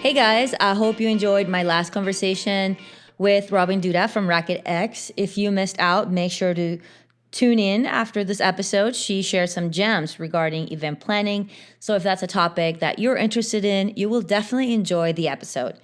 Hey guys, I hope you enjoyed my last conversation with Robin Duda from Racket X. If you missed out, make sure to tune in after this episode. She shared some gems regarding event planning. So if that's a topic that you're interested in, you will definitely enjoy the episode.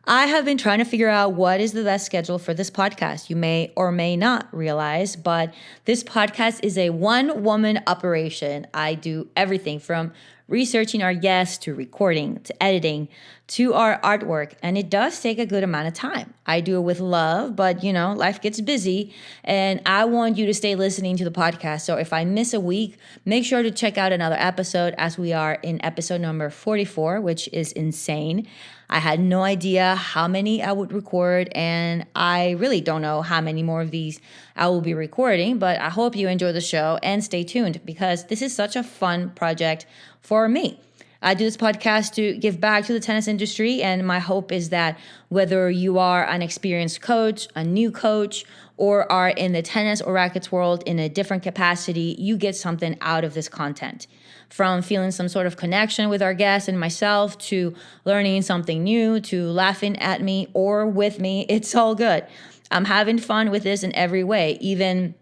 I have been trying to figure out what is the best schedule for this podcast. You may or may not realize, but this podcast is a one-woman operation. I do everything from researching our guests to recording to editing to our artwork, and it does take a good amount of time. I do it with love, but life gets busy, and I want you to stay listening to the podcast. So if I miss a week, make sure to check out another episode, as we are in episode number 44, which is insane. I had no idea how many I would record, and I really don't know how many more of these I will be recording, but I hope you enjoy the show and stay tuned because this is such a fun project for me. I do this podcast to give back to the tennis industry, and my hope is that whether you are an experienced coach, a new coach, or are in the tennis or rackets world in a different capacity, you get something out of this content. From feeling some sort of connection with our guests and myself to learning something new to laughing at me or with me, it's all good. I'm having fun with this in every way, even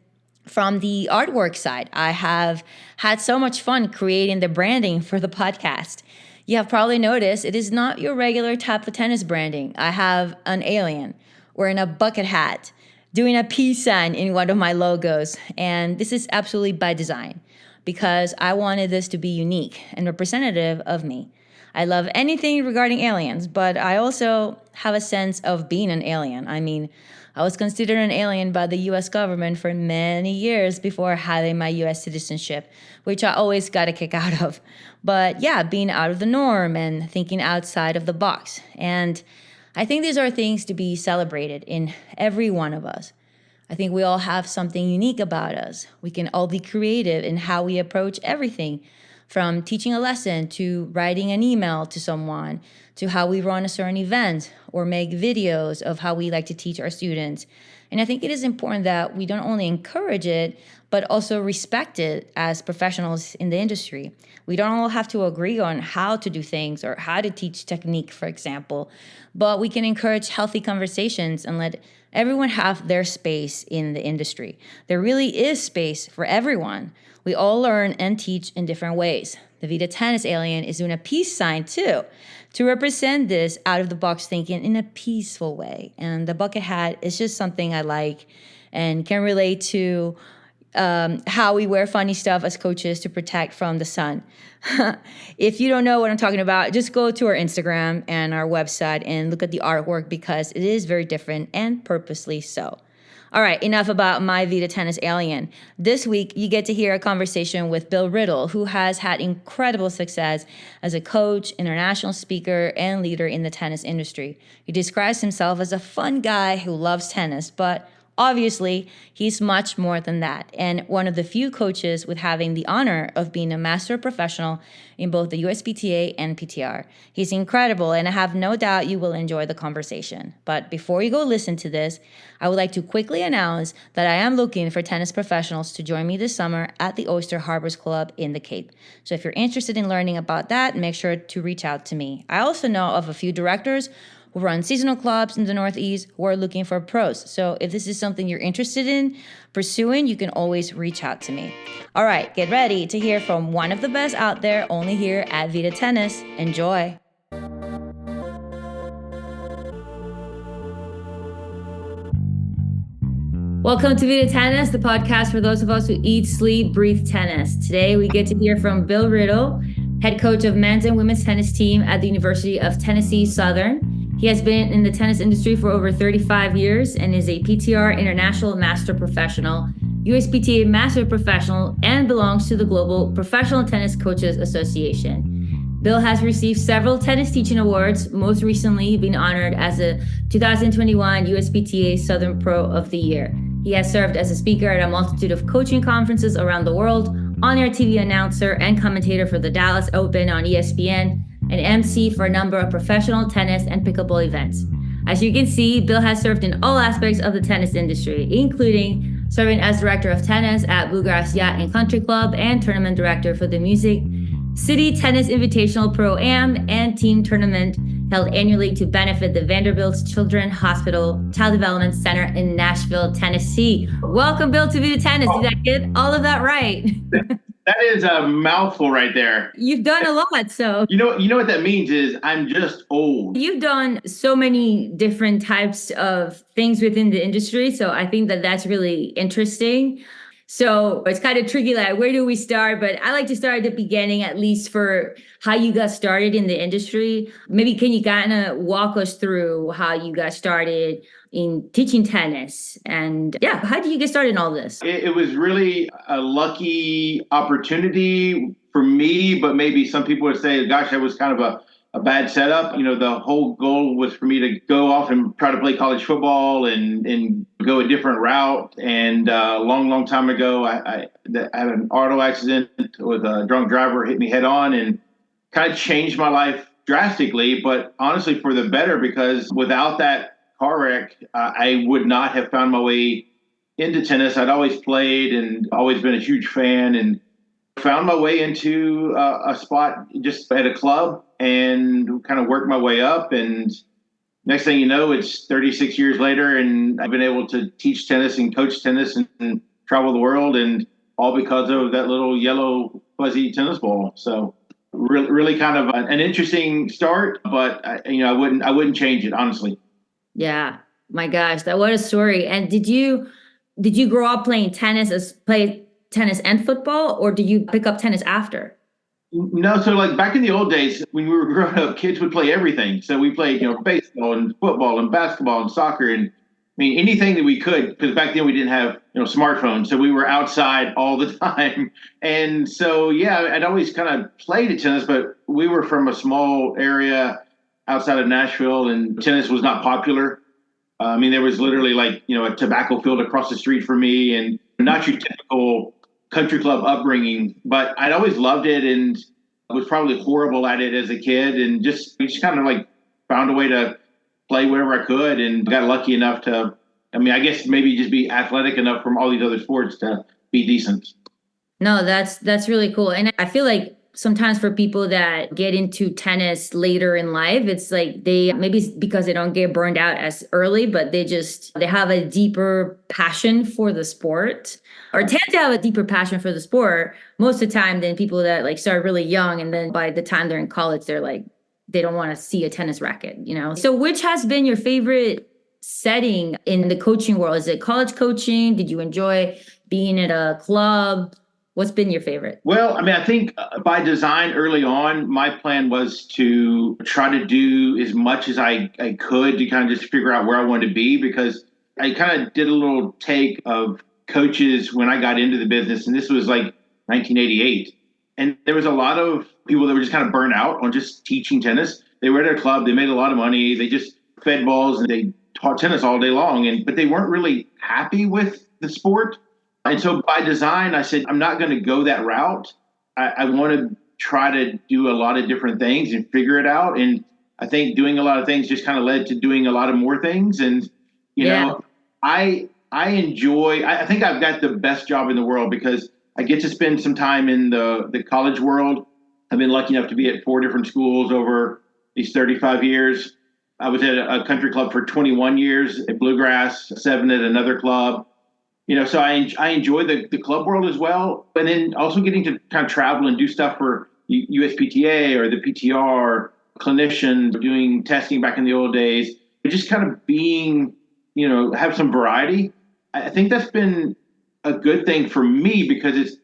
from the artwork side. I have had so much fun creating the branding for the podcast. You have probably noticed it is not your regular type of tennis branding. I have an alien wearing a bucket hat, doing a peace sign in one of my logos. And this is absolutely by design because I wanted this to be unique and representative of me. I love anything regarding aliens, but I also have a sense of being an alien. I mean, I was considered an alien by the US government for many years before having my US citizenship, which I always got a kick out of. But yeah, being out of the norm and thinking outside of the box. And I think these are things to be celebrated in every one of us. I think we all have something unique about us. We can all be creative in how we approach everything, from teaching a lesson to writing an email to someone, to how we run a certain event or make videos of how we like to teach our students. And I think it is important that we don't only encourage it, but also respect it as professionals in the industry. We don't all have to agree on how to do things or how to teach technique, for example, but we can encourage healthy conversations and let everyone have their space in the industry. There really is space for everyone. We all learn and teach in different ways. The Vida Tennis alien is doing a peace sign too, to represent this out-of-the-box thinking in a peaceful way. And the bucket hat is just something I like and can relate to how we wear funny stuff as coaches to protect from the sun. If you don't know what I'm talking about, just go to our Instagram and our website and look at the artwork because it is very different and purposely so. All right, enough about my Vida Tennis alien. This week, you get to hear a conversation with Bill Riddle, who has had incredible success as a coach, international speaker, and leader in the tennis industry. He describes himself as a fun guy who loves tennis, but obviously, he's much more than that, and one of the few coaches with having the honor of being a master professional in both the USPTA and PTR. He's incredible, and I have no doubt you will enjoy the conversation. But before you go listen to this, I would like to quickly announce that I am looking for tennis professionals to join me this summer at the Oyster Harbors Club in the Cape. So if you're interested in learning about that, make sure to reach out to me. I also know of a few directors who run seasonal clubs in the Northeast who are looking for pros. So if this is something you're interested in pursuing, you can always reach out to me. All right, get ready to hear from one of the best out there, only here at Vida Tennis. Enjoy. Welcome to Vida Tennis, the podcast for those of us who eat, sleep, breathe tennis. Today, we get to hear from Bill Riddle, head coach of men's and women's tennis team at the University of Tennessee Southern. He has been in the tennis industry for over 35 years and is a PTR International Master Professional, USPTA Master Professional, and belongs to the Global Professional Tennis Coaches Association. Bill has received several tennis teaching awards, most recently being honored as a 2021 USPTA Southern Pro of the Year. He has served as a speaker at a multitude of coaching conferences around the world, on-air TV announcer and commentator for the Dallas Open on ESPN, and MC for a number of professional tennis and pickleball events. As you can see, Bill has served in all aspects of the tennis industry, including serving as director of tennis at Bluegrass Yacht and Country Club and tournament director for the Music City Tennis Invitational Pro-Am and team tournament held annually to benefit the Vanderbilt Children's Hospital Child Development Center in Nashville, Tennessee. Welcome, Bill, to Vida Tennis. Did I get all of that right? That is a mouthful right there. You've done a lot, so. You know what that means is I'm just old. You've done so many different types of things within the industry, so I think that that's really interesting. So it's kind of tricky, like where do we start? But I like to start at the beginning, at least for how you got started in the industry. Maybe can you kind of walk us through how you got started in teaching tennis? And yeah, how did you get started in all this? It was really a lucky opportunity for me, but maybe some people would say, gosh, that was kind of a bad setup. You know, the whole goal was for me to go off and try to play college football and go a different route. And a long time ago, I had an auto accident with a drunk driver, hit me head on, and kind of changed my life drastically, but honestly for the better, because without that car wreck, I would not have found my way into tennis. I'd always played and always been a huge fan, and found my way into a spot just at a club and kind of worked my way up. And next thing you know, it's 36 years later, and I've been able to teach tennis and coach tennis and travel the world, and all because of that little yellow fuzzy tennis ball. So really kind of an interesting start, but I wouldn't change it, honestly. Yeah, my gosh, what a story. And did you grow up playing tennis, play tennis and football, or did you pick up tennis after? No, so like back in the old days when we were growing up, kids would play everything. So we played, baseball and football and basketball and soccer, and I mean anything that we could, because back then we didn't have smartphones, so we were outside all the time. And so yeah, I'd always kind of played at tennis, but we were from a small area outside of Nashville, and tennis was not popular. I mean, there was literally like a tobacco field across the street from me, and not your typical country club upbringing, but I'd always loved it and was probably horrible at it as a kid, and just kind of like found a way to play wherever I could, and got lucky enough to, I guess maybe just be athletic enough from all these other sports to be decent. No, that's really cool. And I feel like sometimes for people that get into tennis later in life, it's like maybe it's because they don't get burned out as early, but they have a deeper passion for the sport, or tend to have a deeper passion for the sport most of the time than people that like start really young. And then by the time they're in college, they're like, they don't want to see a tennis racket, So which has been your favorite setting in the coaching world? Is it college coaching? Did you enjoy being at a club? What's been your favorite? Well, I think by design early on, my plan was to try to do as much as I could to kind of just figure out where I wanted to be, because I kind of did a little take of coaches when I got into the business, and this was like 1988. And there was a lot of people that were just kind of burned out on just teaching tennis. They were at a club, they made a lot of money, they just fed balls and they taught tennis all day long, but they weren't really happy with the sport. And so by design, I said, I'm not going to go that route. I want to try to do a lot of different things and figure it out. And I think doing a lot of things just kind of led to doing a lot of more things. And, I think I've got the best job in the world, because I get to spend some time in the college world. I've been lucky enough to be at 4 different schools over these 35 years. I was at a country club for 21 years at Bluegrass, 7 at another club. So I enjoy the club world as well, but then also getting to kind of travel and do stuff for USPTA or the PTR, clinician, doing testing back in the old days, just kind of being, have some variety. I think that's been a good thing for me, because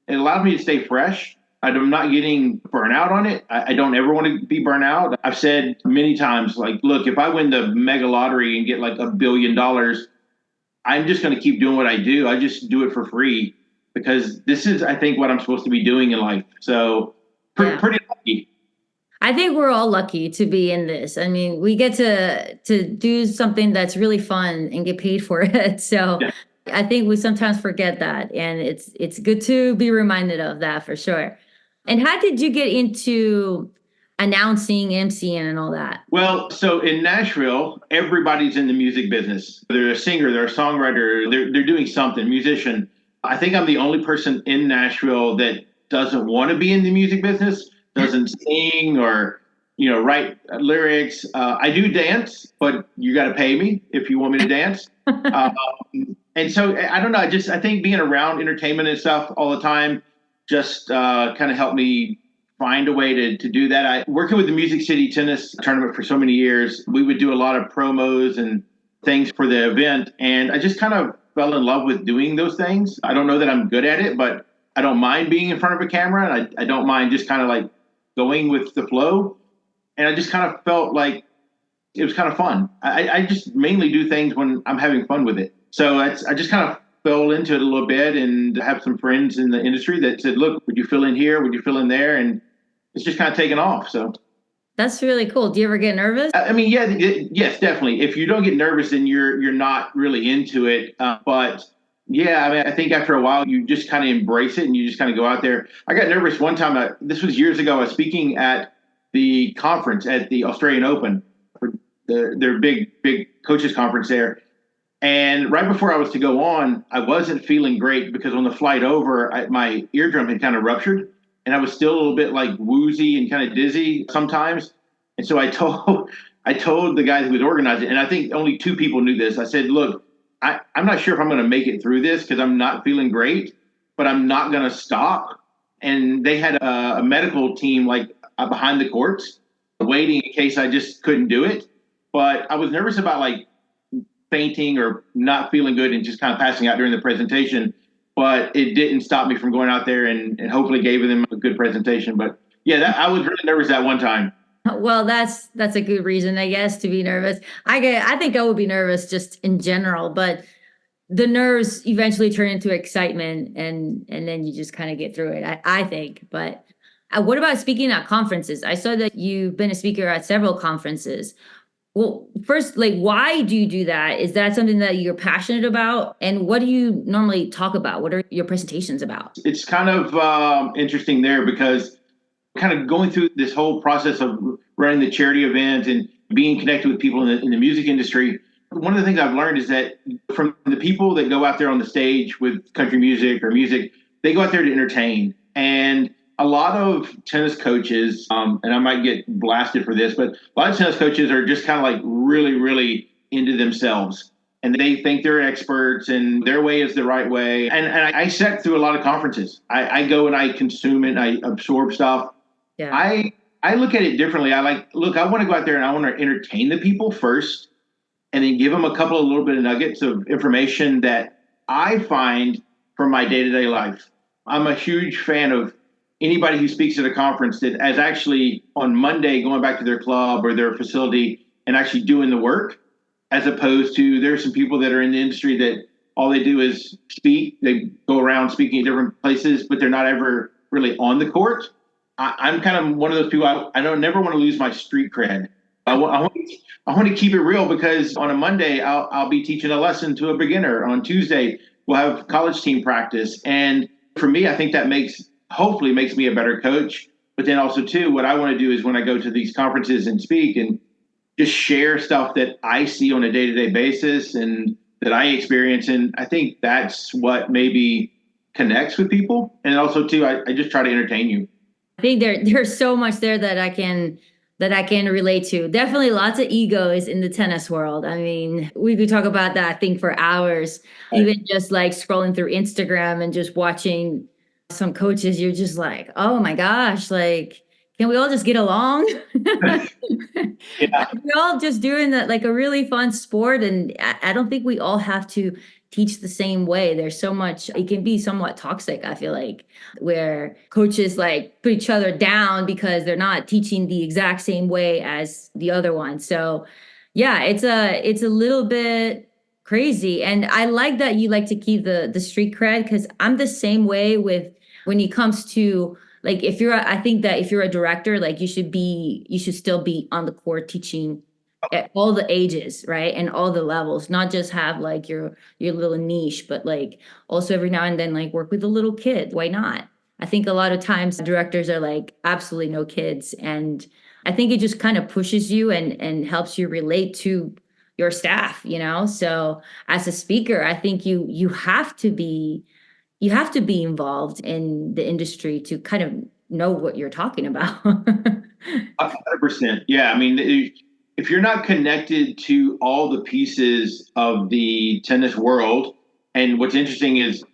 it allowed me to stay fresh. I'm not getting burnout on it. I don't ever want to be burnt out. I've said many times, like, look, if I win the mega lottery and get like $1 billion, I'm just going to keep doing what I do. I just do it for free, because this is, I think, what I'm supposed to be doing in life. So pretty lucky. I think we're all lucky to be in this. I mean, we get to do something that's really fun and get paid for it. So yeah. I think we sometimes forget that. And it's good to be reminded of that, for sure. And how did you get into announcing, MCing, and all that? Well, so in Nashville, everybody's in the music business. They're a singer, they're a songwriter, they're doing something, musician. I think I'm the only person in Nashville that doesn't want to be in the music business, doesn't sing or, write lyrics. I do dance, but you got to pay me if you want me to dance. Um, and so I don't know. I think being around entertainment and stuff all the time just kind of helped me find a way to do that. Working with the Music City Tennis Tournament for so many years, we would do a lot of promos and things for the event. And I just kind of fell in love with doing those things. I don't know that I'm good at it, but I don't mind being in front of a camera. And I don't mind just kind of like going with the flow. And I just kind of felt like it was kind of fun. I just mainly do things when I'm having fun with it. So I just kind of fell into it a little bit, and have some friends in the industry that said, look, would you fill in here? Would you fill in there? And it's just kind of taken off. So that's really cool. Do you ever get nervous? I mean, yeah, yes, definitely. If you don't get nervous, then you're not really into it. But yeah, I mean, I think after a while, you just kind of embrace it and you just kind of go out there. I got nervous one time. This was years ago. I was speaking at the conference at the Australian Open for their big coaches conference there. And right before I was to go on, I wasn't feeling great because on the flight over, my eardrum had kind of ruptured, and I was still a little bit like woozy and kind of dizzy sometimes. And so I told the guy who was organizing, and I think only 2 people knew this. I said, look, I'm not sure if I'm going to make it through this because I'm not feeling great, but I'm not going to stop. And they had a medical team like behind the courts waiting in case I just couldn't do it. But I was nervous about like fainting or not feeling good and just kind of passing out during the presentation. But it didn't stop me from going out there and hopefully gave them a good presentation. But yeah, I was really nervous that one time. Well, that's a good reason, I guess, to be nervous. I think I would be nervous just in general, but the nerves eventually turn into excitement, and then you just kind of get through it, I think. But what about speaking at conferences? I saw that you've been a speaker at several conferences. Well, first, like, why do you do that? Is that something that you're passionate about? And what do you normally talk about? What are your presentations about? It's kind of interesting there because kind of going through this whole process of running the charity event and being connected with people in the music industry, one of the things I've learned is that from the people that go out there on the stage with country music or music, they go out there to entertain. And a lot of tennis coaches, and I might get blasted for this, but a lot of tennis coaches are just kind of like really, really into themselves. And they think they're experts and their way is the right way. And I sat through a lot of conferences. I go and I consume it and I absorb stuff. Yeah. I look at it differently. I want to go out there and I want to entertain the people first and then give them a couple of little bit of nuggets of information that I find from my day-to-day life. I'm a huge fan of anybody who speaks at a conference that is actually on Monday going back to their club or their facility and actually doing the work, as opposed to there are some people that are in the industry that all they do is speak. They go around speaking at different places, but they're not ever really on the court. I'm kind of one of those people. I don't never want to lose my street cred. I want to keep it real because on a Monday I'll be teaching a lesson to a beginner. On Tuesday we'll have college team practice, and for me, I think that hopefully makes me a better coach. But then also too, what I want to do is when I go to these conferences and speak and just share stuff that I see on a day-to-day basis and that I experience. And I think that's what maybe connects with people. And also too, I just try to entertain you. I think there's so much there that I can relate to. Definitely lots of egos in the tennis world. I mean, we could talk about that, I think, for hours. Right. Even just like scrolling through Instagram and just watching some coaches, you're just like, oh my gosh, like, can we all just get along? Yeah. We're all just doing that, like a really fun sport. And I don't think we all have to teach the same way. There's so much, it can be somewhat toxic, I feel like, where coaches like put each other down because they're not teaching the exact same way as the other one. So yeah, it's a little bit crazy. And I like that you like to keep the street cred, because I'm the same way with when it comes to, like, I think that if you're a director, like you should still be on the court teaching at all the ages, right? And all the levels, not just have like your little niche, but like also every now and then like work with a little kid. Why not? I think a lot of times directors are like absolutely no kids. And I think it just kind of pushes you and helps you relate to your staff, you know? So as a speaker, I think you have to be involved in the industry to kind of know what you're talking about. 100%. Yeah. I mean, if you're not connected to all the pieces of the tennis world, and what's interesting is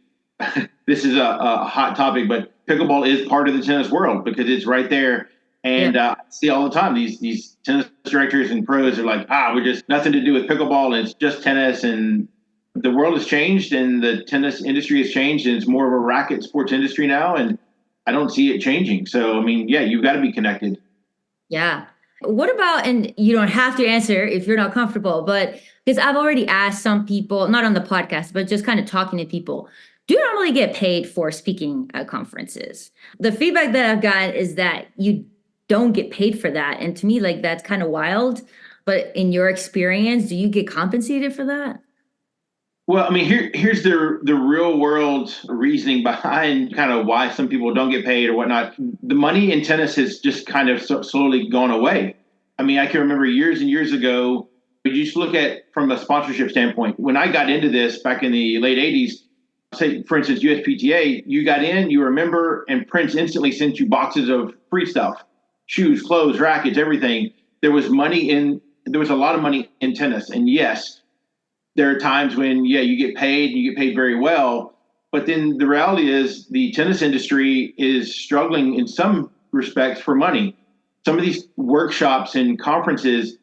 this is a hot topic, but pickleball is part of the tennis world because it's right there. Yeah. And I see all the time these tennis directors and pros are like, we're just nothing to do with pickleball, and it's just tennis. And the world has changed, and the tennis industry has changed, and it's more of a racket sports industry now. And I don't see it changing. So, I mean, yeah, you've got to be connected. Yeah. What about, and you don't have to answer if you're not comfortable, but because I've already asked some people, not on the podcast, but just kind of talking to people, do you normally get paid for speaking at conferences? The feedback that I've got is that you don't get paid for that. And to me, like, that's kind of wild. But in your experience, do you get compensated for that? Well, I mean, here's the real world reasoning behind kind of why some people don't get paid or whatnot. The money in tennis has just kind of slowly gone away. I mean, I can remember years and years ago, but you just look at from a sponsorship standpoint. When I got into this back in the late 80s, say, for instance, USPTA, you got in, you were a member, and Prince instantly sent you boxes of free stuff, shoes, clothes, rackets, everything. There was a lot of money in tennis. And yes, there are times when, you get paid and you get paid very well. But then the reality is the tennis industry is struggling in some respects for money. Some of these workshops and conferences,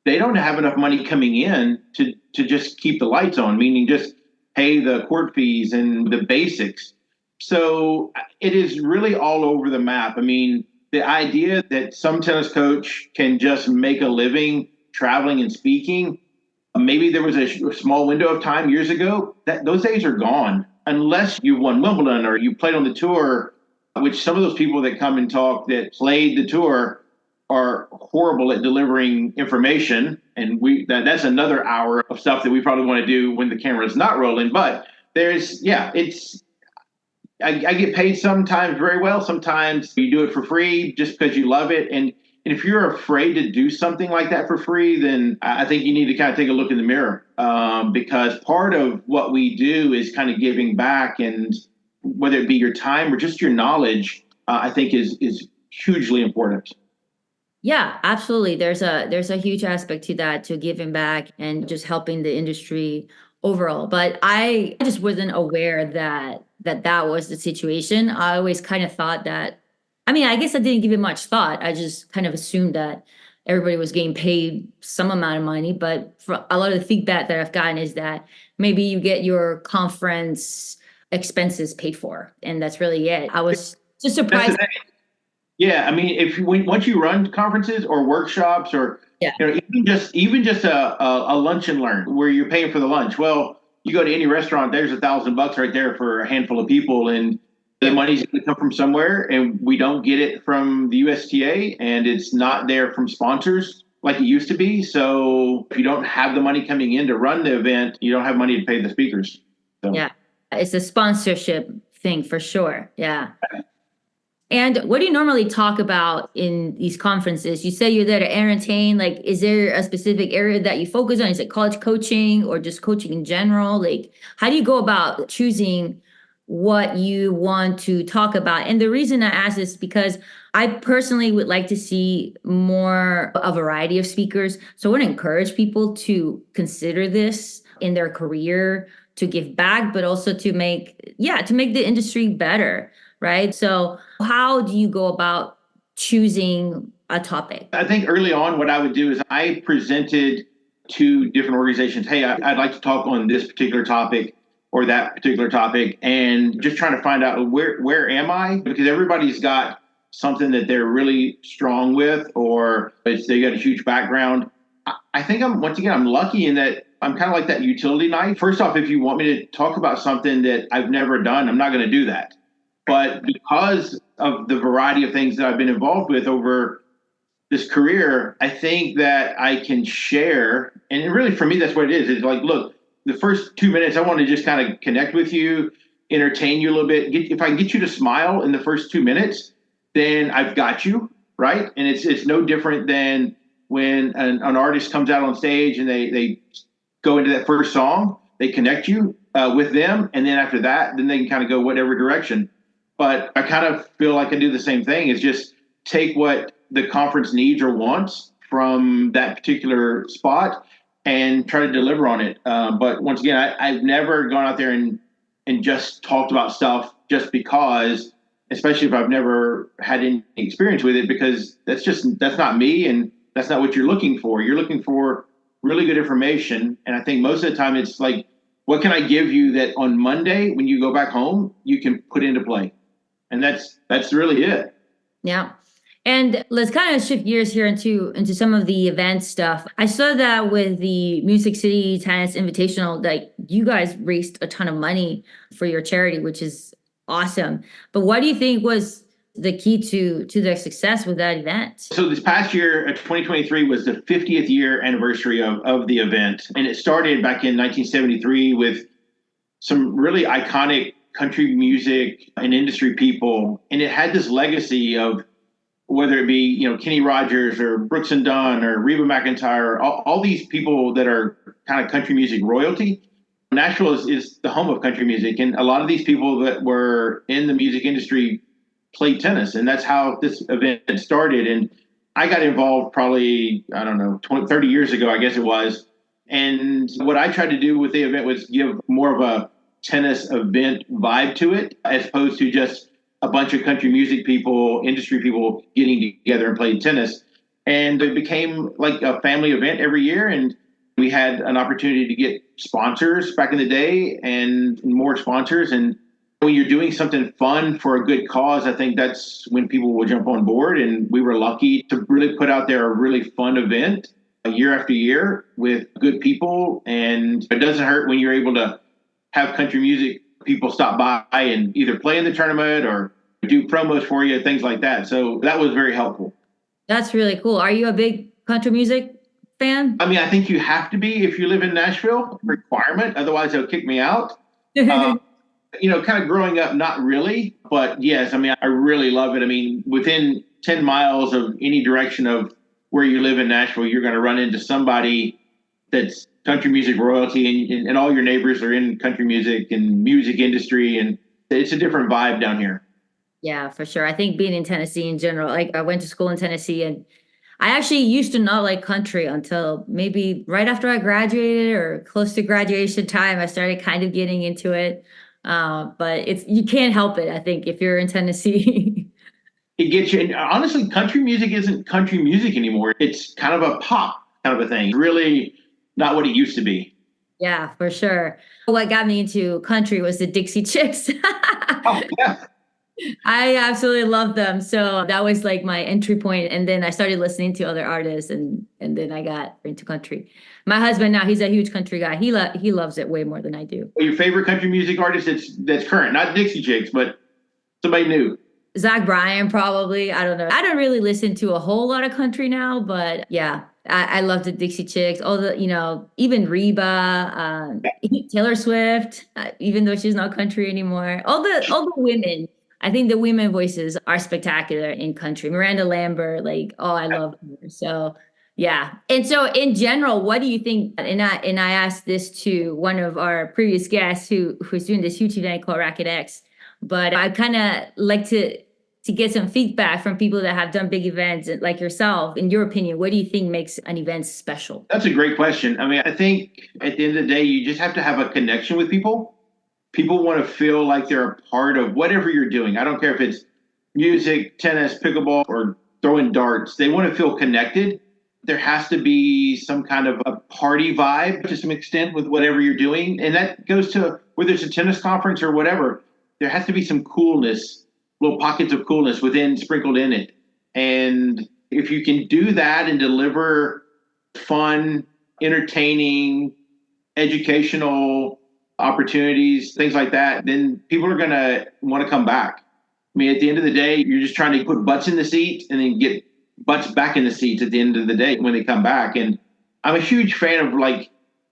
they don't have enough money coming in to just keep the lights on, meaning just pay the court fees and the basics. So it is really all over the map. I mean, the idea that some tennis coach can just make a living traveling and speaking, maybe there was a small window of time years ago that those days are gone unless you won Wimbledon or you played on the tour, which some of those people that come and talk that played the tour are horrible at delivering information. And that's another hour of stuff that we probably want to do when the camera's not rolling. But I get paid sometimes very well. Sometimes you do it for free just because you love it. And if you're afraid to do something like that for free, then I think you need to kind of take a look in the mirror, because part of what we do is kind of giving back, and whether it be your time or just your knowledge, I think is hugely important. Yeah, absolutely. There's a huge aspect to that, to giving back and just helping the industry overall. But I just wasn't aware that was the situation. I always kind of thought that, I mean, I guess I didn't give it much thought. I just kind of assumed that everybody was getting paid some amount of money. But for a lot of the feedback that I've gotten is that maybe you get your conference expenses paid for, and that's really it. I was just surprised. Yeah, I mean, once you run conferences or workshops or even just a lunch and learn where you're paying for the lunch. Well, you go to any restaurant, there's $1,000 right there for a handful of people, and the money's going to come from somewhere, and we don't get it from the USTA, and it's not there from sponsors like it used to be. So if you don't have the money coming in to run the event, you don't have money to pay the speakers. So. Yeah, it's a sponsorship thing for sure. Yeah. And what do you normally talk about in these conferences? You say you're there to entertain. Like, is there a specific area that you focus on? Is it college coaching or just coaching in general? Like, how do you go about choosing what you want to talk about? And the reason I ask is because I personally would like to see more a variety of speakers. So I want to encourage people to consider this in their career, to give back, but also to make the industry better. Right. So how do you go about choosing a topic? I think early on, what I would do is I presented to different organizations, hey, I'd like to talk on this particular topic or that particular topic, and just trying to find out where am I? Because everybody's got something that they're really strong with, or they got a huge background. I think I'm lucky in that I'm kind of like that utility knife. First off, if you want me to talk about something that I've never done, I'm not going to do that. But because of the variety of things that I've been involved with over this career, I think that I can share. And really, for me, that's what it is. It's like, look, the first 2 minutes, I want to just kind of connect with you, entertain you a little bit. If I can get you to smile in the first 2 minutes, then I've got you, right? And it's no different than when an artist comes out on stage and they go into that first song, they connect you with them. And then after that, then they can kind of go whatever direction. But I kind of feel like I do the same thing, is just take what the conference needs or wants from that particular spot and try to deliver on it. But once again, I've never gone out there and just talked about stuff just because, especially if I've never had any experience with it, because that's not me, and that's not what you're looking for. You're looking for really good information. And I think most of the time it's like, what can I give you that on Monday when you go back home, you can put into play? And that's really it. Yeah. And let's kind of shift gears here into some of the event stuff. I saw that with the Music City Tennis Invitational, like you guys raised a ton of money for your charity, which is awesome. But what do you think was the key to their success with that event? So this past year, 2023, was the 50th year anniversary of the event. And it started back in 1973 with some really iconic country music and industry people. And it had this legacy of, whether it be, Kenny Rogers or Brooks and Dunn or Reba McEntire, all these people that are kind of country music royalty. Nashville is the home of country music. And a lot of these people that were in the music industry played tennis. And that's how this event started. And I got involved probably, 30 years ago, I guess it was. And what I tried to do with the event was give more of a tennis event vibe to it, as opposed to just a bunch of country music people, industry people getting together and playing tennis. And it became like a family event every year. And we had an opportunity to get sponsors back in the day and more sponsors. And when you're doing something fun for a good cause, I think that's when people will jump on board. And we were lucky to really put out there a really fun event year after year with good people. And it doesn't hurt when you're able to have country music people stop by and either play in the tournament or do promos for you, things like that. So that was very helpful. That's really cool. Are you a big country music fan? I mean, I think you have to be if you live in Nashville, requirement. Otherwise, they'll kick me out. Kind of growing up, not really. But yes, I mean, I really love it. I mean, within 10 miles of any direction of where you live in Nashville, you're going to run into somebody that's country music royalty, and all your neighbors are in country music and music industry. And it's a different vibe down here. Yeah, for sure. I think being in Tennessee in general, like I went to school in Tennessee, and I actually used to not like country until maybe right after I graduated or close to graduation time. I started kind of getting into it. But you can't help it, I think, if you're in Tennessee. It gets you. And honestly, country music isn't country music anymore. It's kind of a pop kind of a thing. It's really not what it used to be. Yeah, for sure. What got me into country was the Dixie Chicks. Oh, yeah. I absolutely love them. So that was like my entry point. And then I started listening to other artists, and then I got into country. My husband now, he's a huge country guy. He loves it way more than I do. Your favorite country music artist that's current, not Dixie Chicks, but somebody new? Zach Bryan, probably. I don't know. I don't really listen to a whole lot of country now, but yeah, I love the Dixie Chicks. All the, even Reba, Taylor Swift, even though she's not country anymore. All the women. I think the women voices are spectacular in country. Miranda Lambert, I love her. So yeah. And so in general, what do you think? And I asked this to one of our previous guests who's doing this huge event called Racket X. But I kind of like to get some feedback from people that have done big events like yourself. In your opinion, what do you think makes an event special? That's a great question. I mean, I think at the end of the day, you just have to have a connection with people. People want to feel like they're a part of whatever you're doing. I don't care if it's music, tennis, pickleball, or throwing darts. They want to feel connected. There has to be some kind of a party vibe to some extent with whatever you're doing. And that goes to whether it's a tennis conference or whatever. There has to be some coolness, little pockets of coolness sprinkled in it. And if you can do that and deliver fun, entertaining, educational opportunities, things like that, then people are going to want to come back. I mean, at the end of the day, you're just trying to put butts in the seats and then get butts back in the seats at the end of the day when they come back. And I'm a huge fan of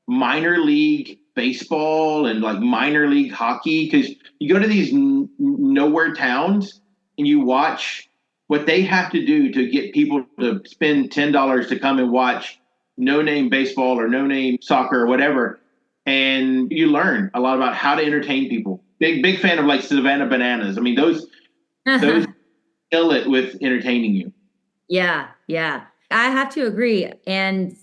minor league baseball and minor league hockey, because you go to these nowhere towns and you watch what they have to do to get people to spend $10 to come and watch no-name baseball or no-name soccer or whatever. And you learn a lot about how to entertain people. big fan of like Savannah Bananas. I mean, those kill it with entertaining you. Yeah, yeah. I have to agree. And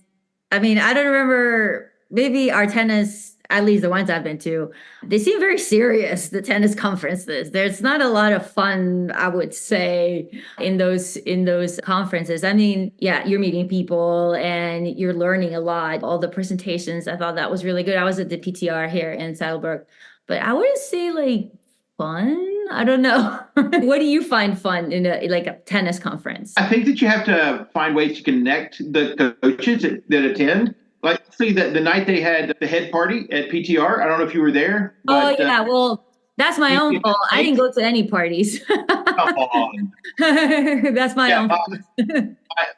I mean, I don't remember, maybe our tennis, at least the ones I've been to, they seem very serious, the tennis conferences. There's not a lot of fun, I would say, in those conferences. I mean, yeah, you're meeting people and you're learning a lot. All the presentations, I thought that was really good. I was at the PTR here in Saddleburg, but I wouldn't say like fun. I don't know. What do you find fun in a tennis conference? I think that you have to find ways to connect the coaches that attend. Like, see that the night they had the head party at PTR. I don't know if you were there, Oh but yeah, well, that's my own fault. I didn't go to any parties. come on. That's my Yeah, own fault.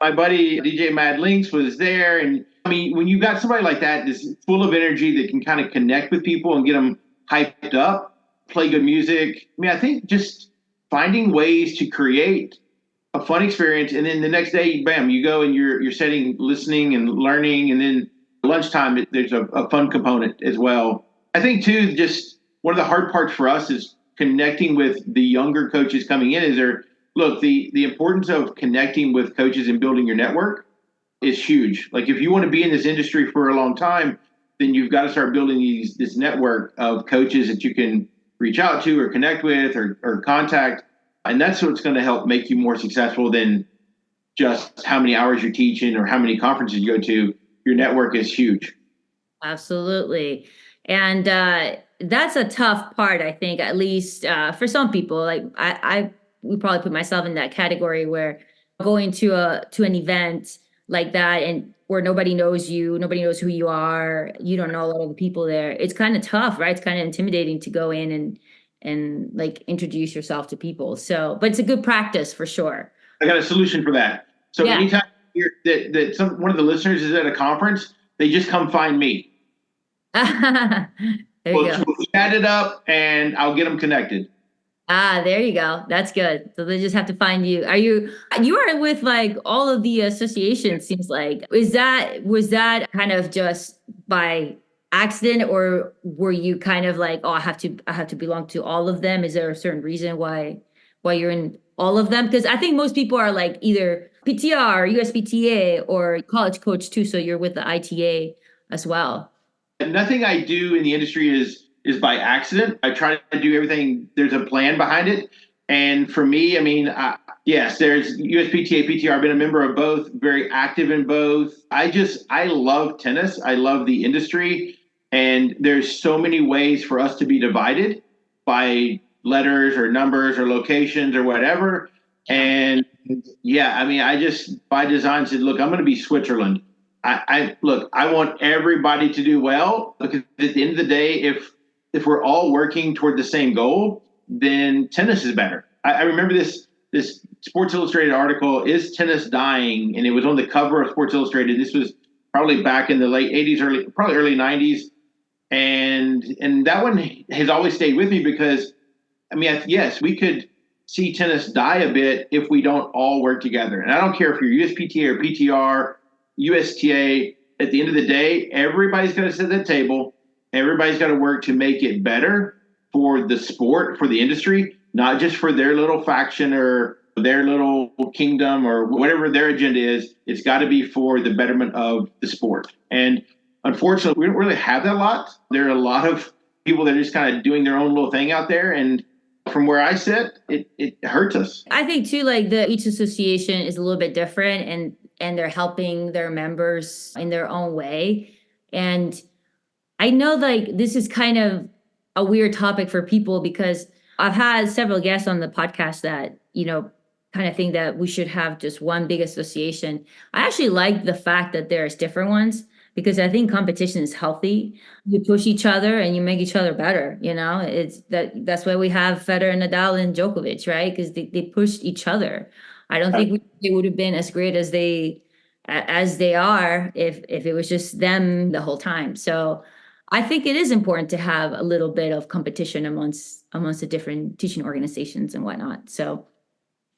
my buddy DJ Mad Links was there, and I mean, when you got somebody like that, that's full of energy that can kind of connect with people and get them hyped up, play good music. I mean, I think just finding ways to create a fun experience, and then the next day, bam, you go and you're sitting, listening and learning, and then lunchtime there's a fun component as well. I think too, just one of the hard parts for us is connecting with the younger coaches coming in. The importance of connecting with coaches and building your network is huge. Like if you want to be in this industry for a long time, then you've got to start building this network of coaches that you can reach out to or connect with or contact. And that's what's going to help make you more successful than just how many hours you're teaching or how many conferences you go to. Your network is huge. Absolutely. And that's a tough part, I think, at least for some people. Like I would probably put myself in that category where going to an event like that and where nobody knows you, nobody knows who you are, you don't know a lot of the people there. It's kind of tough, right? It's kind of intimidating to go in and like introduce yourself to people. So, but it's a good practice for sure. I got a solution for that. So Yeah. anytime one of the listeners is at a conference, they just come find me. There you go. We'll chat it up and I'll get them connected. There you go. That's good. So they just have to find you. You are with like all of the associations, seems like. Was that kind of just by accident, or were you kind of like, oh, I have to belong to all of them? Is there a certain reason why you're in all of them? Because I think most people are like either PTR, USPTA, or college coach too. So you're with the ITA as well. Nothing I do in the industry is by accident. I try to do everything. There's a plan behind it. And for me, I mean, yes, there's USPTA, PTR. I've been a member of both, very active in both. I love tennis. I love the industry. And there's so many ways for us to be divided by letters or numbers or locations or whatever. And yeah, I mean, I just by design said, look, I'm going to be Switzerland. I want everybody to do well, because at the end of the day, if we're all working toward the same goal, then tennis is better. I remember this Sports Illustrated article, "Is Tennis Dying?" And it was on the cover of Sports Illustrated. This was probably back in the late 80s, early 90s. And that one has always stayed with me because, I mean, yes, we could see tennis die a bit if we don't all work together. And I don't care if you're USPTA or PTR, USTA, at the end of the day, everybody's got to sit at the table. Everybody's got to work to make it better for the sport, for the industry, not just for their little faction or their little kingdom or whatever their agenda is. It's got to be for the betterment of the sport. And unfortunately, we don't really have that a lot. There are a lot of people that are just kind of doing their own little thing out there. And from where I sit, it hurts us. I think too, like each association is a little bit different, and they're helping their members in their own way. And I know like this is kind of a weird topic for people, because I've had several guests on the podcast that, kind of think that we should have just one big association. I actually like the fact that there's different ones, because I think competition is healthy. You push each other and you make each other better. That's why we have Federer, Nadal, and Djokovic, right? Because they pushed each other. I don't think they would have been as great as they are if it was just them the whole time. So I think it is important to have a little bit of competition amongst the different teaching organizations and whatnot. So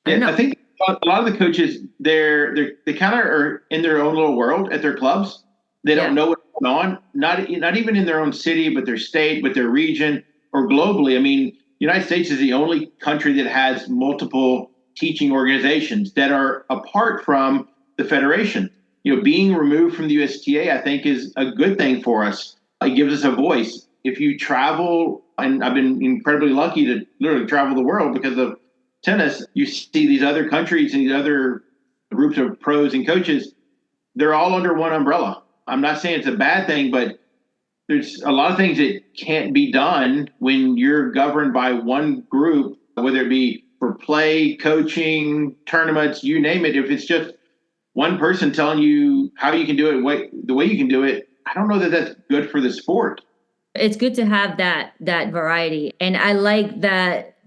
I think a lot of the coaches, they kind of are in their own little world at their clubs. They don't know what's going on, not even in their own city, but their state, but their region. or globally. I mean, the United States is the only country that has multiple teaching organizations that are apart from the federation. Being removed from the USTA, I think, is a good thing for us. It gives us a voice. If you travel, and I've been incredibly lucky to literally travel the world because of tennis, you see these other countries and these other groups of pros and coaches, they're all under one umbrella. I'm not saying it's a bad thing, but there's a lot of things that can't be done when you're governed by one group, whether it be for play, coaching, tournaments, you name it. If it's just one person telling you how you can do it, the way you can do it, I don't know that that's good for the sport. It's good to have that variety. And I like that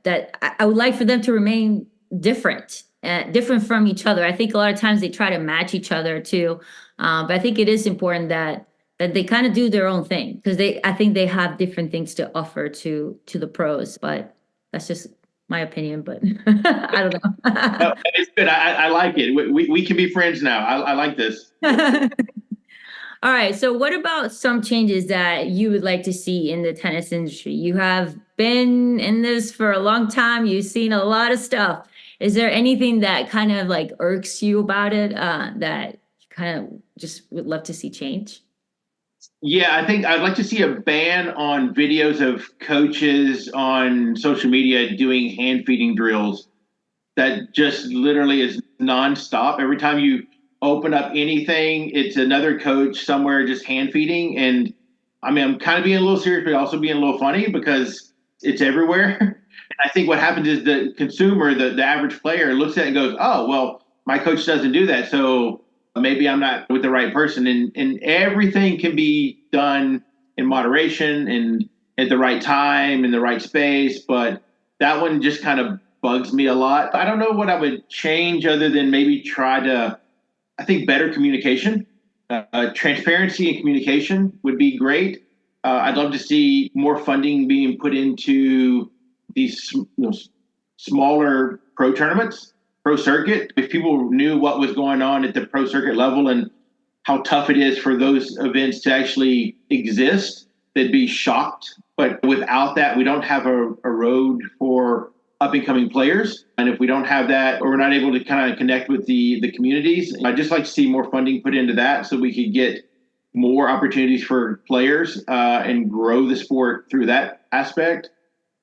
I would like for them to remain different from each other. I think a lot of times they try to match each other too. But I think it is important that they kind of do their own thing, because I think they have different things to offer to the pros. But that's just my opinion, but I don't know. No, it's good. I like it. We can be friends now. I like this. All right. So what about some changes that you would like to see in the tennis industry? You have been in this for a long time. You've seen a lot of stuff. Is there anything that kind of like irks you about it that you kind of just would love to see change? Yeah, I think I'd like to see a ban on videos of coaches on social media doing hand feeding drills. That just literally is nonstop. Every time you open up anything, it's another coach somewhere just hand feeding. And I mean, I'm kind of being a little serious, but also being a little funny because it's everywhere. I think what happens is the consumer, the average player, looks at it and goes, oh, well, my coach doesn't do that, so maybe I'm not with the right person. And everything can be done in moderation and at the right time in the right space. But that one just kind of bugs me a lot. I don't know what I would change other than maybe try to, I think, better communication. Transparency and communication would be great. I'd love to see more funding being put into these smaller pro tournaments, pro circuit. If people knew what was going on at the pro circuit level and how tough it is for those events to actually exist, they'd be shocked. But without that, we don't have a road for up-and-coming players. And if we don't have that, or we're not able to kind of connect with the communities, I'd just like to see more funding put into that so we could get more opportunities for players and grow the sport through that aspect.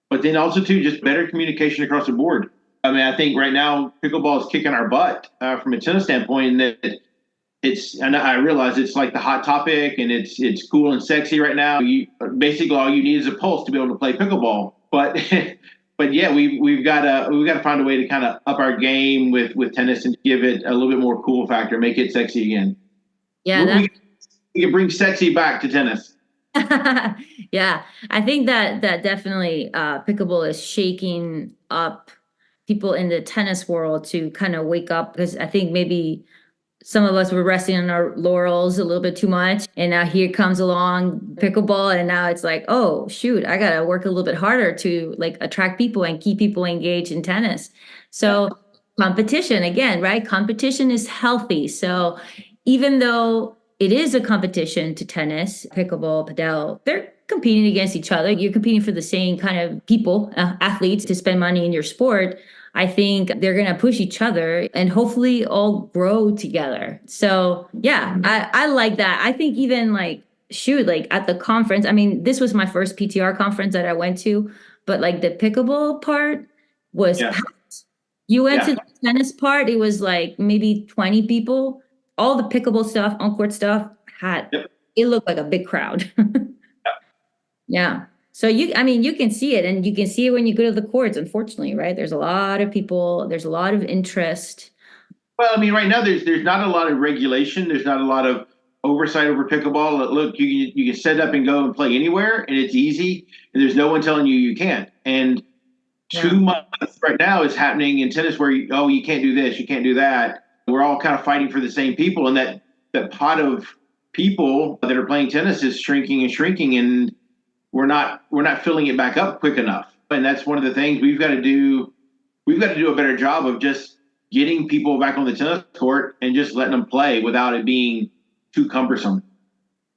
But then also, too, just better communication across the board. I mean, I think right now pickleball is kicking our butt from a tennis standpoint. That and I realize it's like the hot topic and it's cool and sexy right now. Basically, all you need is a pulse to be able to play pickleball. But but yeah, we've got to find a way to kind of up our game with tennis and give it a little bit more cool factor, make it sexy again. Yeah, we can bring sexy back to tennis. Yeah, I think that definitely pickleball is shaking up people in the tennis world to kind of wake up, because I think maybe some of us were resting on our laurels a little bit too much. And now here comes along pickleball. And now it's like, oh, shoot, I got to work a little bit harder to like attract people and keep people engaged in tennis. So competition again, right? Competition is healthy. So even though it is a competition to tennis, pickleball, padel, they're competing against each other. You're competing for the same kind of people, athletes, to spend money in your sport. I think they're going to push each other and hopefully all grow together. So yeah, I like that. I think even like at the conference, I mean, this was my first PTR conference that I went to, but like the pickleball part was packed. You went to the tennis part, it was like maybe 20 people. All the pickleball stuff, on-court stuff it looked like a big crowd. Yeah. So you can see it, and you can see it when you go to the courts, unfortunately, right? There's a lot of people, there's a lot of interest. Well, I mean, right now there's not a lot of regulation. There's not a lot of oversight over pickleball. Look, you can set up and go and play anywhere, and it's easy, and there's no one telling you can't. And too much right now is happening in tennis where you can't do this, you can't do that. We're all kind of fighting for the same people, and that pot of people that are playing tennis is shrinking and shrinking, and we're not filling it back up quick enough. And that's one of the things we've got to do. We've got to do a better job of just getting people back on the tennis court and just letting them play without it being too cumbersome.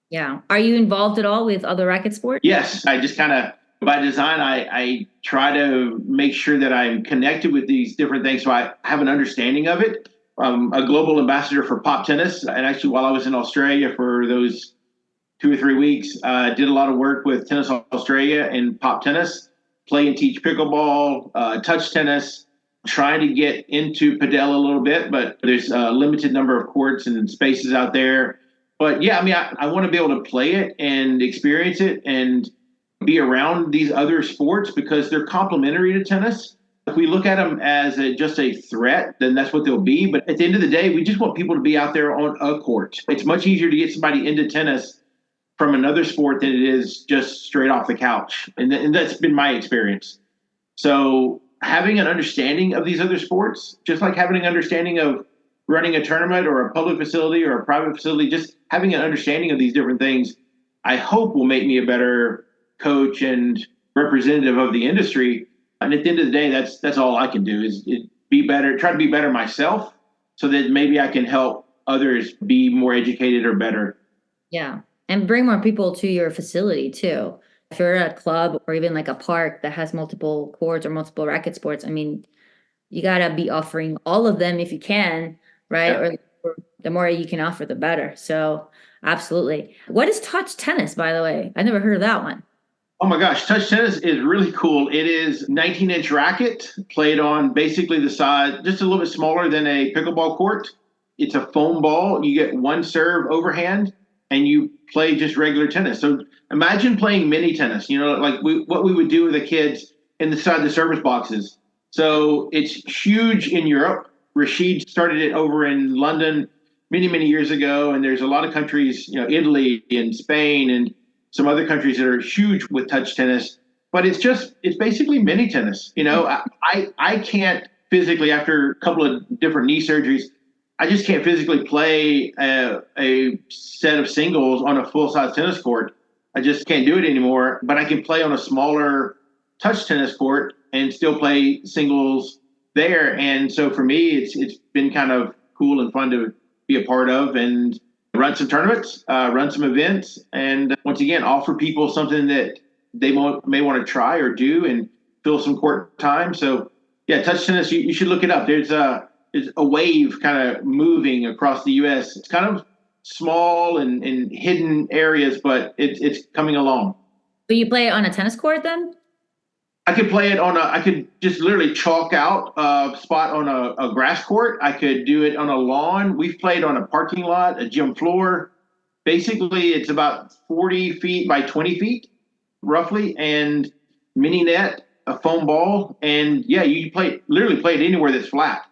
Yeah. Are you involved at all with other racket sports? Yes. I just kind of By design, I try to make sure that I'm connected with these different things so I have an understanding of it. I'm a global ambassador for pop tennis. And actually, while I was in Australia for those 2 or 3 weeks, did a lot of work with Tennis Australia and pop tennis, play and teach pickleball, touch tennis, trying to get into padel a little bit, but there's a limited number of courts and spaces out there. But yeah, I mean, I want to be able to play it and experience it and be around these other sports because they're complementary to tennis. If we look at them as just a threat, then that's what they'll be. But at the end of the day, we just want people to be out there on a court. It's much easier to get somebody into tennis from another sport than it is just straight off the couch. And that's been my experience. So having an understanding of these other sports, just like having an understanding of running a tournament or a public facility or a private facility, just having an understanding of these different things, I hope will make me a better coach and representative of the industry. And at the end of the day, that's all I can do is be better, try to be better myself so that maybe I can help others be more educated or better. Yeah. And bring more people to your facility too. If you're at a club or even like a park that has multiple courts or multiple racket sports, I mean, you got to be offering all of them if you can, right? Yeah. Or the more you can offer, the better. So absolutely. What is touch tennis, by the way? I never heard of that one. Oh my gosh, touch tennis is really cool. It is 19-inch racket played on basically the size, just a little bit smaller than a pickleball court. It's a foam ball. You get one serve overhand and you play just regular tennis. So imagine playing mini tennis, like what we would do with the kids inside the service boxes. So it's huge in Europe. Rashid started it over in London many, many years ago. And there's a lot of countries, Italy and Spain and some other countries that are huge with touch tennis, but it's basically mini tennis. I can't physically, after a couple of different knee surgeries, I just can't physically play a set of singles on a full-size tennis court. I just can't do it anymore, but I can play on a smaller touch tennis court and still play singles there. And so for me, it's been kind of cool and fun to be a part of and run some tournaments, run some events, and once again, offer people something that they may want to try or do and fill some court time. So yeah, touch tennis, you should look it up. There's a wave kind of moving across the U.S. It's kind of small and hidden areas, but it's coming along. So you play it on a tennis court then? I could play it I could just literally chalk out a spot on a grass court. I could do it on a lawn. We've played on a parking lot, a gym floor. Basically, it's about 40 feet by 20 feet, roughly, and mini net, a foam ball. And yeah, you literally play it anywhere that's flat.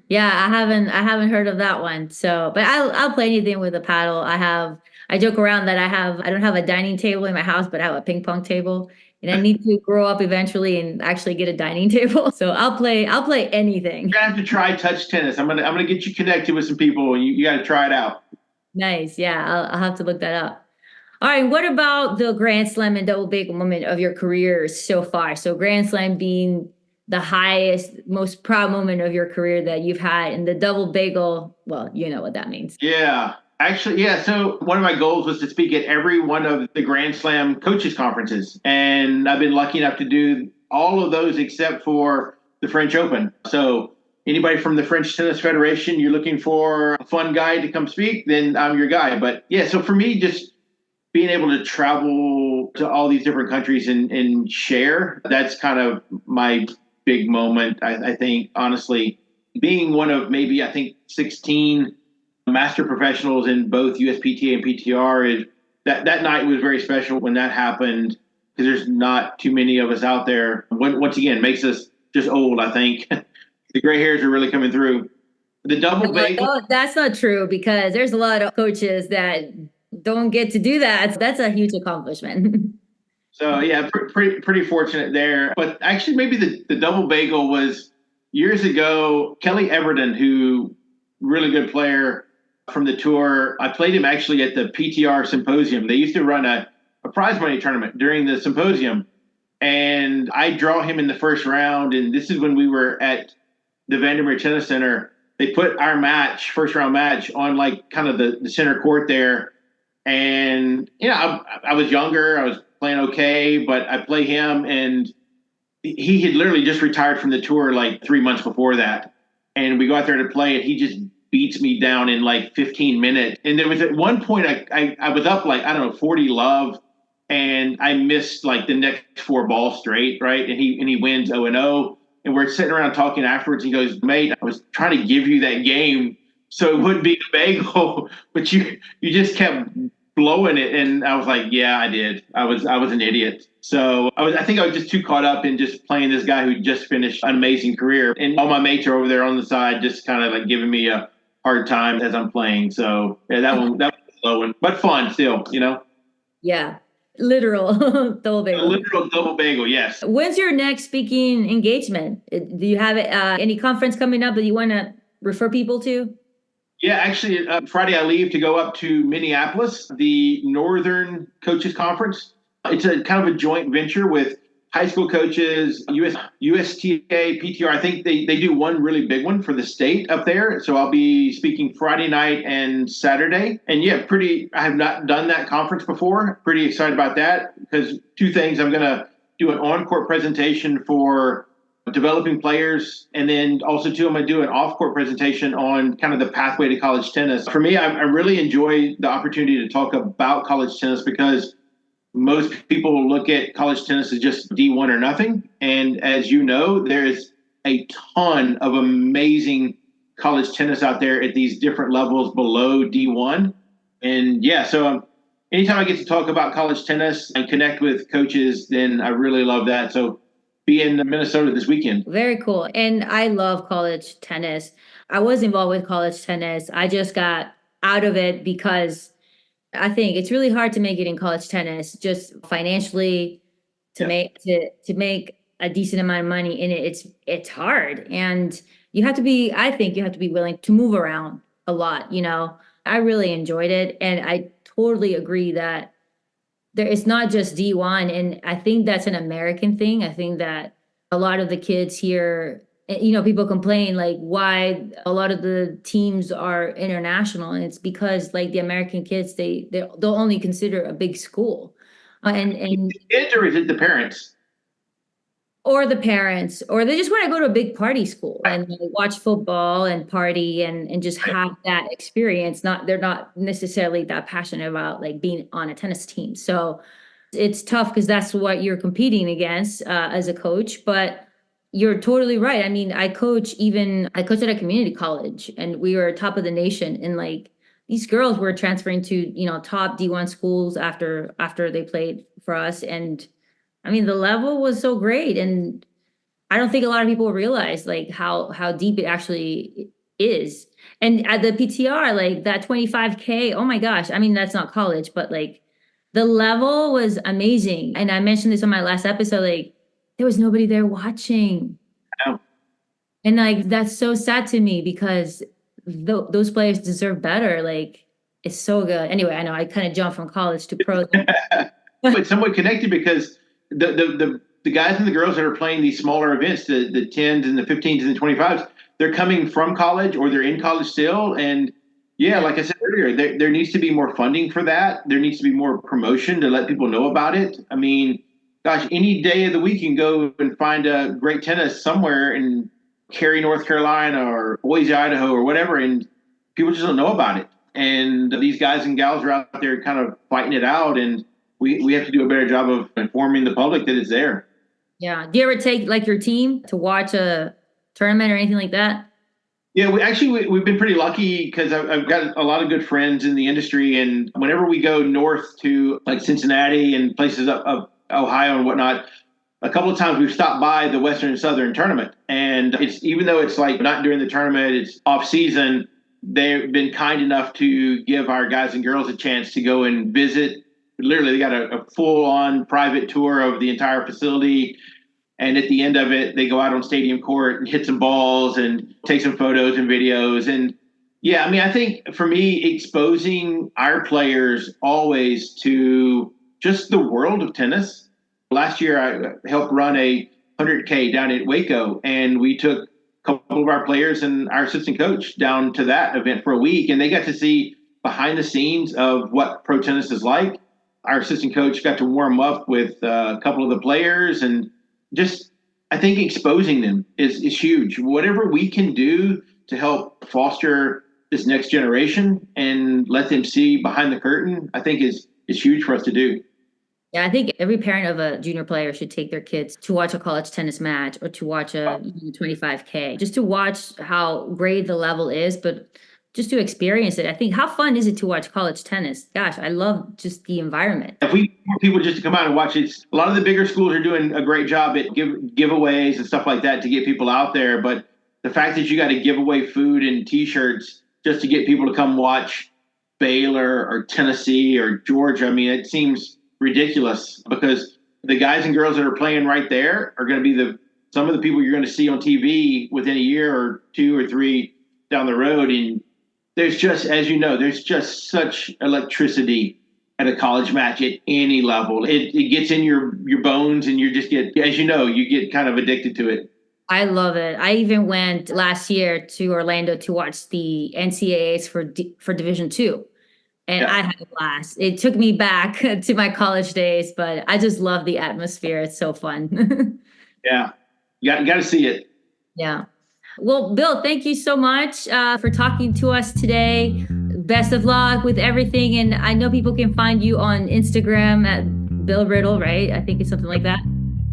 Yeah, I haven't heard of that one. So, but I'll play anything with a paddle. I joke around that I don't have a dining table in my house, but I have a ping pong table. And I need to grow up eventually and actually get a dining table. So I'll play anything. You're gonna have to try touch tennis. I'm gonna get you connected with some people, and you got to try it out. Nice. Yeah, I'll have to look that up. All right. What about the Grand Slam and double bagel moment of your career so far? So Grand Slam being the highest, most proud moment of your career that you've had, and the double bagel, well, you know what that means. Yeah. Actually, yeah. So one of my goals was to speak at every one of the Grand Slam coaches conferences. And I've been lucky enough to do all of those except for the French Open. So anybody from the French Tennis Federation, you're looking for a fun guy to come speak, then I'm your guy. But yeah, so for me, just being able to travel to all these different countries and share, that's kind of my big moment. I think, honestly, being one of maybe, 16 master professionals in both USPTA and PTR, is that night was very special when that happened, because there's not too many of us out there. Once again, makes us just old, I think. The gray hairs are really coming through. The double bagel. No, that's not true, because there's a lot of coaches that don't get to do that. That's a huge accomplishment. So yeah, pretty fortunate there. But actually, maybe the double bagel was years ago. Kelly Everton, who really good player from the tour. I played him actually at the PTR symposium. They used to run a prize money tournament during the symposium, and I draw him in the first round. And this is when we were at the Vandermeer Tennis Center. They put our first round match, on like kind of the center court there. And I was younger. I was playing okay, but I play him, and he had literally just retired from the tour like 3 months before that. And we go out there to play, and he just beats me down in like 15 minutes. And there was at one point I was up like, I don't know, 40 love, and I missed like the next 4 balls straight, right? And he wins 0-0. And we're sitting around talking afterwards. He goes, mate, I was trying to give you that game so it wouldn't be a bagel, but you just kept blowing it. And I was like, yeah, I did. I was an idiot. So I think I was just too caught up in just playing this guy who just finished an amazing career. And all my mates are over there on the side, just kind of like giving me a hard time as I'm playing. So yeah, that was a slow one, but fun still, you know? Yeah. Literal double bagel. A literal double bagel, yes. When's your next speaking engagement? Do you have any conference coming up that you want to refer people to? Yeah, actually, Friday I leave to go up to Minneapolis, the Northern Coaches Conference. It's a kind of a joint venture with high school coaches, USTA, PTR. I think they do one really big one for the state up there. So I'll be speaking Friday night and Saturday. And yeah, I have not done that conference before. Pretty excited about that because 2 things. I'm going to do an on-court presentation for developing players. And then also too, I'm going to do an off-court presentation on kind of the pathway to college tennis. For me, I really enjoy the opportunity to talk about college tennis because most people look at college tennis as just D1 or nothing. And as you know, there is a ton of amazing college tennis out there at these different levels below D1. And yeah, so anytime I get to talk about college tennis and connect with coaches, then I really love that. So be in Minnesota this weekend. Very cool. And I love college tennis. I was involved with college tennis. I just got out of it because I think it's really hard to make it in college tennis, just financially to make a decent amount of money in it. It's hard. And I think you have to be willing to move around a lot. You know, I really enjoyed it. And I totally agree that it's not just D1. And I think that's an American thing. I think that a lot of the kids here, you know, people complain like why a lot of the teams are international. And it's because like the American kids, they'll only consider a big school. And the kids, or is it the parents? Or the parents, or they just want to go to a big party school and watch football and party and just have that experience. They're not necessarily that passionate about like being on a tennis team. So it's tough because that's what you're competing against as a coach. But you're totally right. I mean, I coach at a community college, and we were top of the nation. And like these girls were transferring to, you know, top D1 schools after they played for us. And I mean, the level was so great. And I don't think a lot of people realize like how deep it actually is. And at the PTR, like that 25K, oh my gosh. I mean, that's not college, but like the level was amazing. And I mentioned this on my last episode, like there was nobody there watching. No. And like, that's so sad to me because those players deserve better. Like it's so good. Anyway, I know I kind of jumped from college to pro. But somewhat connected because the guys and the girls that are playing these smaller events, the 10s and the 15s and the 25s, they're coming from college or they're in college still. And yeah, like I said earlier, there needs to be more funding for that. There needs to be more promotion to let people know about it. I mean, gosh, any day of the week you can go and find a great tennis somewhere in Cary, North Carolina or Boise, Idaho or whatever, and people just don't know about it. And these guys and gals are out there kind of fighting it out, and we have to do a better job of informing the public that it's there. Yeah. Do you ever take like your team to watch a tournament or anything like that? Yeah, we've been pretty lucky because I've got a lot of good friends in the industry, and whenever we go north to like Cincinnati and places up Ohio and whatnot, a couple of times we've stopped by the Western and Southern tournament. And it's, even though it's like not during the tournament, it's off season, they've been kind enough to give our guys and girls a chance to go and visit. Literally, they got a full-on private tour of the entire facility. And at the end of it, they go out on stadium court and hit some balls and take some photos and videos. And yeah, I mean, I think for me, exposing our players always to just the world of tennis. Last year, I helped run a 100K down at Waco, and we took a couple of our players and our assistant coach down to that event for a week, and they got to see behind the scenes of what pro tennis is like. our assistant coach got to warm up with a couple of the players, and just, I think exposing them is huge. Whatever we can do to help foster this next generation and let them see behind the curtain, I think is huge for us to do. Yeah, I think every parent of a junior player should take their kids to watch a college tennis match or to watch a 25K, just to watch how great the level is, but just to experience it. I think, how fun is it to watch college tennis? Gosh, I love just the environment. If we want people just to come out and watch it, a lot of the bigger schools are doing a great job at giveaways and stuff like that to get people out there. But the fact that you got to give away food and T-shirts just to get people to come watch Baylor or Tennessee or Georgia, I mean, it seems ridiculous, because the guys and girls that are playing right there are going to be some of the people you're going to see on TV within a year or 2 or 3 down the road. And there's just, as you know, there's just such electricity at a college match at any level. It gets in your bones, and you just get, as you know, you get kind of addicted to it. I love it. I even went last year to Orlando to watch the NCAAs for Division II. And I had a blast. It took me back to my college days, but I just love the atmosphere. It's so fun. Yeah. You got to see it. Yeah. Well, Bill, thank you so much for talking to us today. Best of luck with everything. And I know people can find you on Instagram at Bill Riddle, right? I think it's something like that.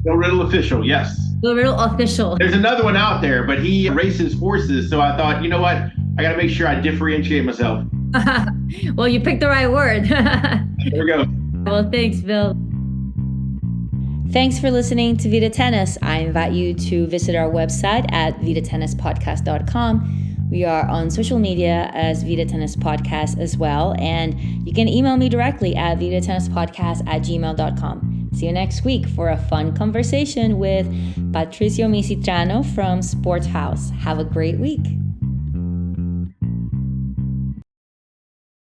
Bill Riddle Official, yes. Bill Riddle Official. There's another one out there, but he races horses. So I thought, you know what? I got to make sure I differentiate myself. Well, you picked the right word. There we go. Well, thanks, Bill. Thanks for listening to Vida Tennis. I invite you to visit our website at vidatennispodcast.com. We are on social media as Vida Tennis Podcast as well. And you can email me directly at vidatennispodcast@gmail.com. See you next week for a fun conversation with Patricio Misitrano from Sports House. Have a great week.